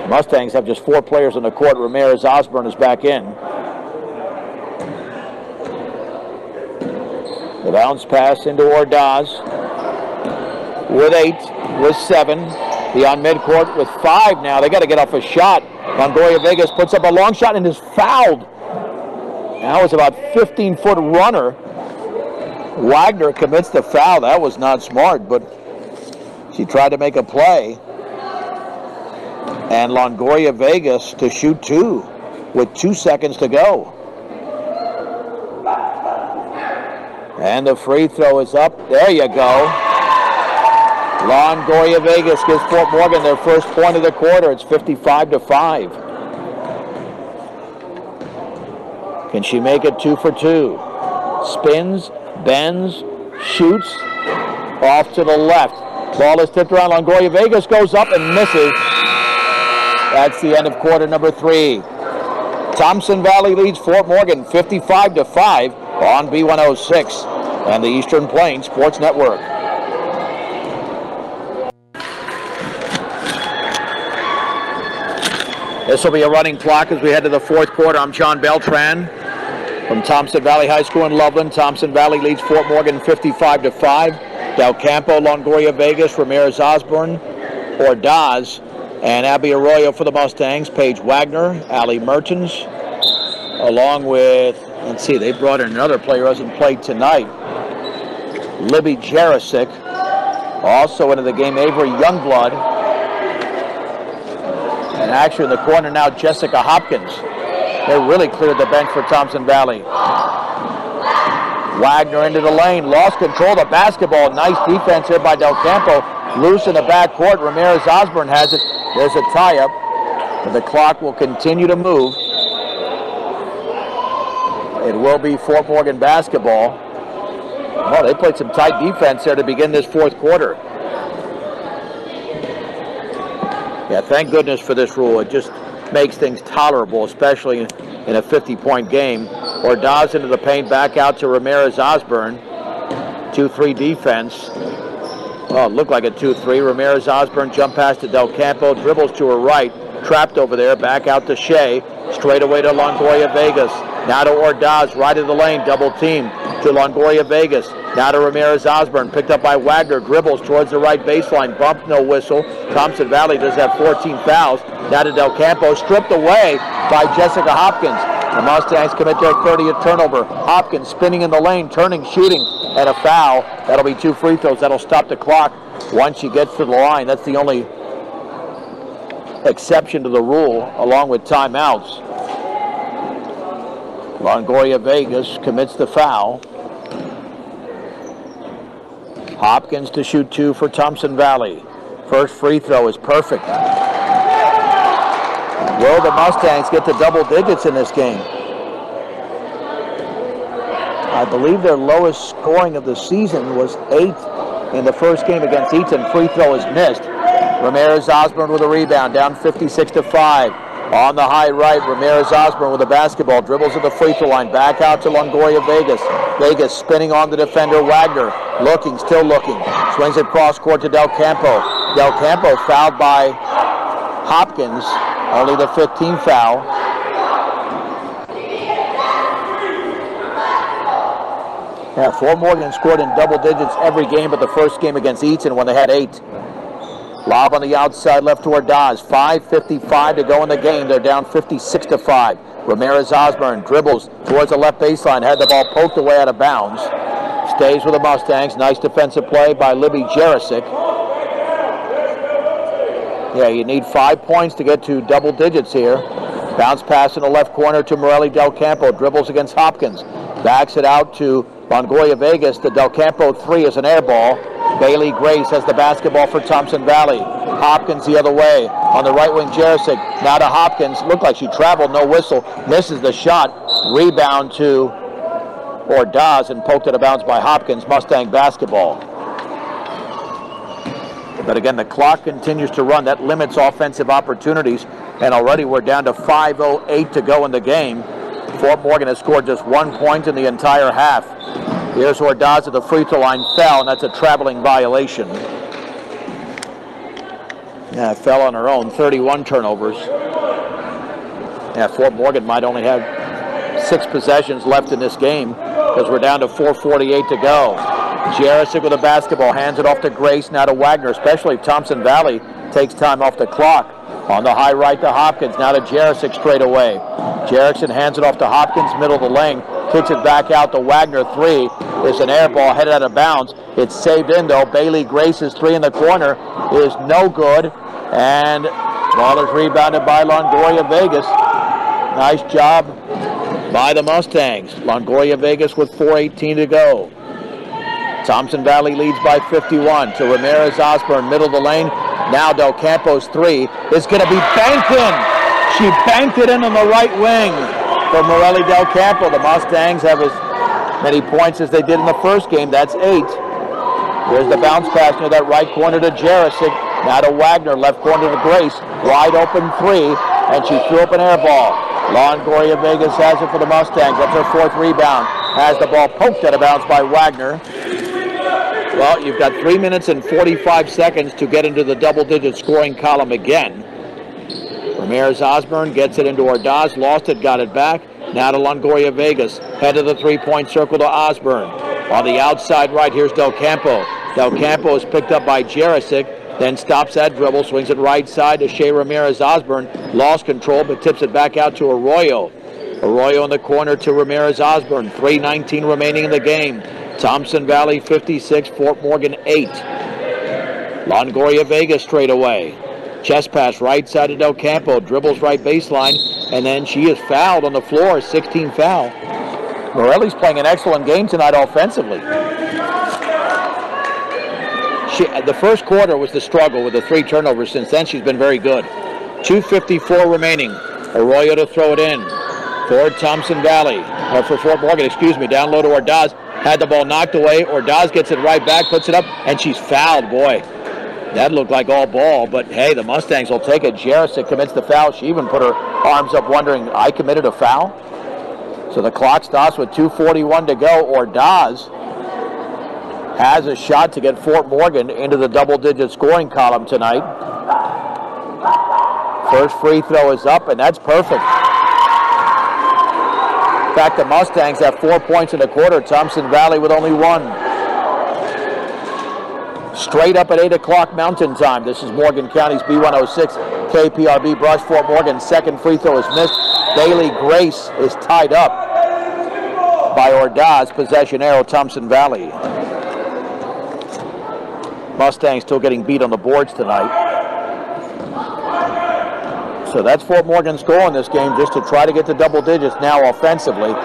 Mustangs have just 4 players on the court. Ramirez Osborne is back in. The bounce pass into Ordaz with 8, with 7. Beyond midcourt with 5 now. They got to get off a shot. Longoria Vegas puts up a long shot and is fouled. Now it's about 15-foot runner. Wagner commits the foul. That was not smart, but she tried to make a play. And Longoria Vegas to shoot 2 with 2 seconds to go. And the free throw is up. There you go. Longoria Vegas gives Fort Morgan their first point of the quarter. It's 55-5. Can she make it 2 for 2? Spins, bends, shoots, off to the left. Ball is tipped around. Longoria Vegas goes up and misses. That's the end of quarter number 3. Thompson Valley leads Fort Morgan 55-5 on B106 and the Eastern Plains Sports Network. This will be a running clock as we head to the fourth quarter. I'm John Beltran from Thompson Valley High School in Loveland. Thompson Valley leads Fort Morgan 55-5. Del Campo, Longoria Vegas, Ramirez Osborne, Ordaz, and Abby Arroyo for the Mustangs. Paige Wagner, Allie Mertens, along with, let's see, they brought in another player who hasn't played tonight, Libby Jarosik. Also into the game, Avery Youngblood. And actually in the corner now, Jessica Hopkins. They really cleared the bench for Thompson Valley. Wagner into the lane, lost control of the basketball. Nice defense here by Del Campo. Loose in the backcourt. Ramirez Osborne has it. There's a tie-up. And the clock will continue to move. It will be Fort Morgan basketball. Oh, they played some tight defense there to begin this fourth quarter. Yeah, thank goodness for this rule. It just makes things tolerable, especially in a 50-point game. Ordaz into the paint, back out to Ramirez-Osborne. 2-3 defense. Oh, it looked like a 2-3. Ramirez-Osborne jump pass to Del Campo, dribbles to her right, trapped over there, back out to Shea, straight away to Longoria Vegas. Now to Ordaz, right of the lane, double team to Longoria Vegas. Now to Ramirez-Osborne, picked up by Wagner, dribbles towards the right baseline, bump, no whistle. Thompson Valley does have 14 fouls. Now to Del Campo, stripped away by Jessica Hopkins. The Mustangs commit their 30th turnover. Hopkins spinning in the lane, turning, shooting, and a foul. That'll be 2 free throws. That'll stop the clock once she gets to the line. That's the only exception to the rule, along with timeouts. Longoria Vegas commits the foul. Hopkins to shoot 2 for Thompson Valley. First free throw is perfect. Will the Mustangs get to double digits in this game? I believe their lowest scoring of the season was 8 in the first game against Eaton. Free throw is missed. Ramirez-Osborne with a rebound, down 56-5. On the high right, Ramirez-Osborne with the basketball, dribbles at the free throw line, back out to Longoria Vegas. Vegas spinning on the defender, Wagner, looking, still looking. Swings it cross court to Del Campo. Del Campo fouled by Hopkins, only the 15th foul. Yeah, Fort Morgan scored in double digits every game but the first game against Eaton when they had 8. Lob on the outside left to Ordaz. 5:55 to go in the game. They're down 56-5. Ramirez-Osborne dribbles towards the left baseline. Had the ball poked away out of bounds. Stays with the Mustangs. Nice defensive play by Libby Jarisic. Yeah, you need 5 points to get to double digits here. Bounce pass in the left corner to Morelli Del Campo. Dribbles against Hopkins. Backs it out to Longoria Vegas. The Del Campo 3 is an air ball. Bailey Grace has the basketball for Thompson Valley. Hopkins the other way. On the right wing, Jarisic. Now to Hopkins. Looked like she traveled, no whistle. Misses the shot. Rebound to Ordaz and poked out of bounds by Hopkins. Mustang basketball. But again, the clock continues to run. That limits offensive opportunities. And already we're down to 5:08 to go in the game. Fort Morgan has scored just 1 point in the entire half. Here's Ordaz at the free throw line, fell, and that's a traveling violation. Yeah, fell on her own, 31 turnovers. Yeah, Fort Morgan might only have 6 possessions left in this game because we're down to 4:48 to go. Jarisic with the basketball, hands it off to Grace, now to Wagner, especially if Thompson Valley takes time off the clock. On the high right to Hopkins, now to Jarisic straight away. Jarisic hands it off to Hopkins, middle of the lane, kicks it back out to Wagner. 3 is an air ball headed out of bounds. It's saved in though. Bailey Grace's 3 in the corner is no good. And ball is rebounded by Longoria Vegas. Nice job by the Mustangs. Longoria Vegas with 4:18 to go. Thompson Valley leads by 51 to Ramirez-Osborne, middle of the lane. Now Del Campo's 3 is going to be banked in. She banked it in on the right wing for Morelli Del Campo. The Mustangs have as many points as they did in the first game. That's 8. Here's the bounce pass near that right corner to Jarisic. Now to Wagner, left corner to Grace. Wide open 3, and she threw up an air ball. Longoria Vegas has it for the Mustangs. That's her 4th rebound. Has the ball poked out of bounds by Wagner. Well, you've got 3 minutes and 45 seconds to get into the double-digit scoring column again. Ramirez-Osborne gets it into Ordaz, lost it, got it back. Now to Longoria Vegas. Head of the 3-point circle to Osborne. On the outside right, here's Del Campo. Del Campo is picked up by Jarisic, then stops that dribble, swings it right side to Shea Ramirez-Osborne. Lost control, but tips it back out to Arroyo. Arroyo in the corner to Ramirez-Osborne. 3:19 remaining in the game. Thompson Valley 56, Fort Morgan 8. Longoria Vegas straight away. Chest pass right side of Del Campo, dribbles right baseline, and then she is fouled on the floor, 16 foul. Morelli's playing an excellent game tonight offensively. The first quarter was the struggle with the 3 turnovers. Since then, she's been very good. 2:54 remaining. Arroyo to throw it in for Thompson Valley, or for Fort Morgan, excuse me. Down low to Ordaz. Had the ball knocked away. Ordaz gets it right back, puts it up, and she's fouled. Boy, that looked like all ball, but hey, the Mustangs will take it. Jarisic commits the foul. She even put her arms up wondering, I committed a foul? So the clock stops with 2:41 to go. Ordaz has a shot to get Fort Morgan into the double-digit scoring column tonight. First free throw is up, and that's perfect. In fact, the Mustangs have 4 points in the quarter. Thompson Valley with only 1. Straight up at 8 o'clock Mountain Time. This is Morgan County's B106 KPRB Brush. Fort Morgan's second free throw is missed. Bailey Grace is tied up by Ordaz. Possession arrow, Thompson Valley. Mustangs still getting beat on the boards tonight. So that's Fort Morgan's goal in this game, just to try to get to double digits now offensively.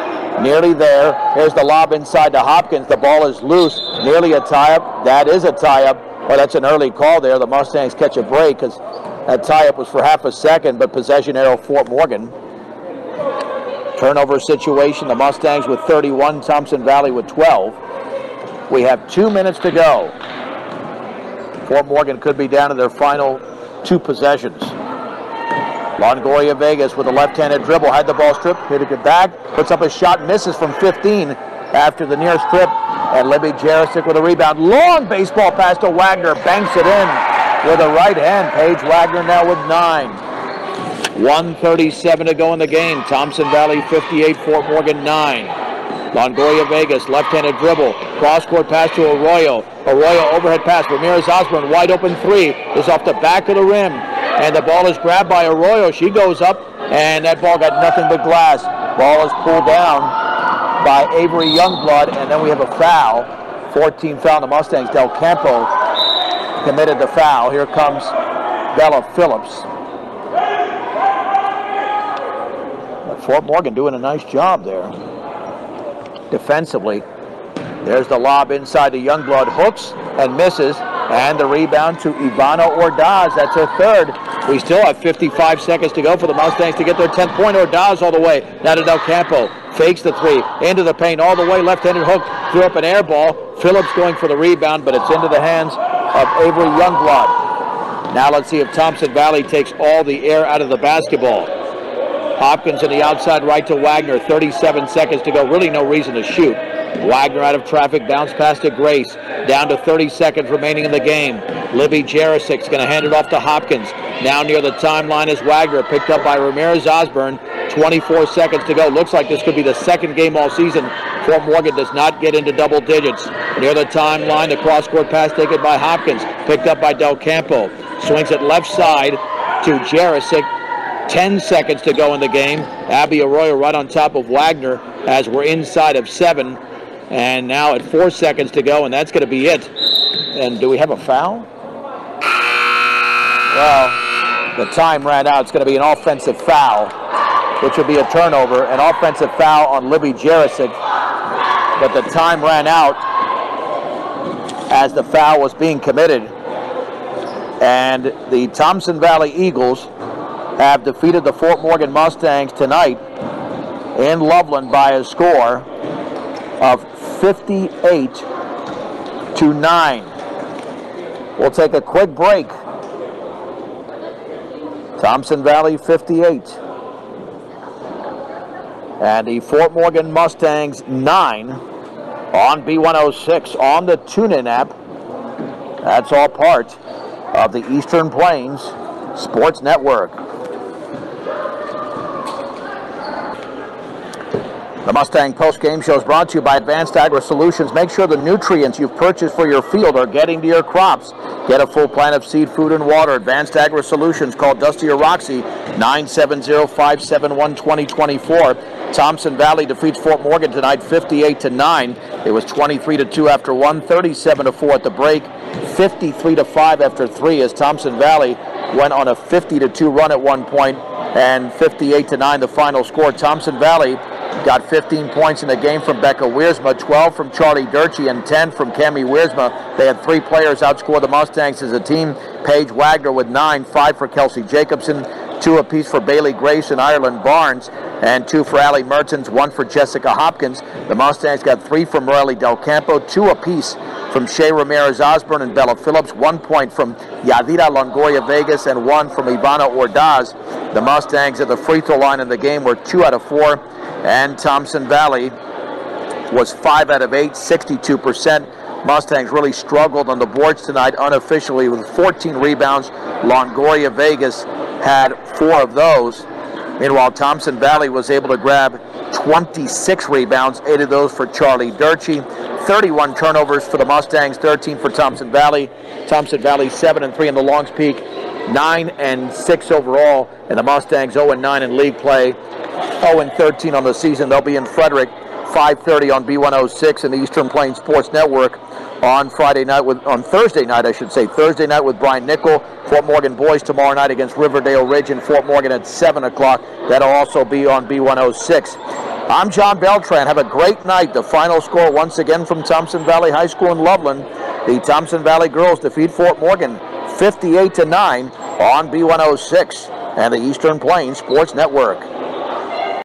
Nearly there. Here's the lob inside to Hopkins. The ball is loose. Nearly a tie-up. That is a tie-up. Well, that's an early call there. The Mustangs catch a break because that tie-up was for half a second, but possession arrow Fort Morgan. Turnover situation. The Mustangs with 31, Thompson Valley with 12. We have 2 minutes to go. Fort Morgan could be down to their final 2 possessions. Longoria Vegas with a left-handed dribble, had the ball stripped, hit it back, puts up a shot, misses from 15 after the near strip, and Libby Jarisic with a rebound. Long baseball pass to Wagner, banks it in with a right hand. Paige Wagner now with 9. 1:37 to go in the game. Thompson Valley 58, Fort Morgan 9. Longoria Vegas, left-handed dribble, cross-court pass to Arroyo. Arroyo overhead pass, Ramirez Osborne, wide open 3, is off the back of the rim. And the ball is grabbed by Arroyo. She goes up, and that ball got nothing but glass. Ball is pulled down by Avery Youngblood, and then we have a foul. 14 foul on the Mustangs. Del Campo committed the foul. Here comes Bella Phillips. Fort Morgan doing a nice job there. Defensively. There's the lob inside to Youngblood. Hooks and misses. And the rebound to Ivana Ordaz. That's her third. We still have 55 seconds to go for the Mustangs to get their 10th point. Ordaz all the way. Now to Del Campo. Fakes the 3. Into the paint all the way. Left-handed hook. Threw up an air ball. Phillips going for the rebound, but it's into the hands of Avery Youngblood. Now let's see if Thompson Valley takes all the air out of the basketball. Hopkins on the outside right to Wagner. 37 seconds to go. Really no reason to shoot. Wagner out of traffic, bounce pass to Grace. Down to 30 seconds remaining in the game. Libby Jarisic's going to hand it off to Hopkins. Now near the timeline is Wagner, picked up by Ramirez Osborne. 24 seconds to go. Looks like this could be the second game all season. Fort Morgan does not get into double digits. Near the timeline, the cross-court pass taken by Hopkins, picked up by Del Campo. Swings it left side to Jarisic. 10 seconds to go in the game. Abby Arroyo right on top of Wagner as we're inside of 7. And now at 4 seconds to go, and that's going to be it. And do we have a foul? Well, the time ran out. It's going to be an offensive foul, which will be a turnover. An offensive foul on Libby Jarisic. But the time ran out as the foul was being committed. And the Thompson Valley Eagles have defeated the Fort Morgan Mustangs tonight in Loveland by a score of 58 to 9. We'll take a quick break. Thompson Valley 58. And the Fort Morgan Mustangs 9 on B106 on the TuneIn app. That's all part of the Eastern Plains Sports Network. The Mustang Post-Game Show is brought to you by Advanced Agri-Solutions. Make sure the nutrients you've purchased for your field are getting to your crops. Get a full plan of seed, food, and water. Advanced Agri-Solutions. Call Dusty or Roxy, 970-571-2024. Thompson Valley defeats Fort Morgan tonight, 58 to 9. It was 23 to 2 after 1, 37 to 4 at the break, 53 to 5 after 3 as Thompson Valley went on a 50 to 2 run at one point, and 58 to 9 the final score. Thompson Valley got 15 points in the game from Becca Wiersma, 12 from Charlie Durchie, and 10 from Cammie Wiersma. They had 3 players outscore the Mustangs as a team. Paige Wagner with 9, 5 for Kelsey Jacobson, 2 apiece for Bailey Grace and Ireland Barnes, and 2 for Allie Mertens, 1 for Jessica Hopkins. The Mustangs got 3 from Morelli Del Campo, 2 apiece from Shea Ramirez Osborne and Bella Phillips, 1 point from Yadira Longoria Vegas, and 1 from Ivana Ordaz. The Mustangs at the free throw line in the game were 2 out of 4, and Thompson Valley was 5 out of 8, 62%. Mustangs really struggled on the boards tonight unofficially with 14 rebounds. Longoria Vegas had 4 of those. Meanwhile, Thompson Valley was able to grab 26 rebounds, 8 of those for Charlie Durchie. 31 turnovers for the Mustangs, 13 for Thompson Valley. Thompson Valley 7-3 in the Longs Peak, 9-6 overall, and the Mustangs 0-9 in league play, 0-13 on the season. They'll be in Frederick, 5:30 on B106 and the Eastern Plains Sports Network on Thursday night, Thursday night with Brian Nickel. Fort Morgan boys tomorrow night against Riverdale Ridge in Fort Morgan at 7 o'clock. That'll also be on B106. I'm John Beltran. Have a great night. The final score once again from Thompson Valley High School in Loveland. The Thompson Valley girls defeat Fort Morgan 58-9 on B106 and the Eastern Plains Sports Network.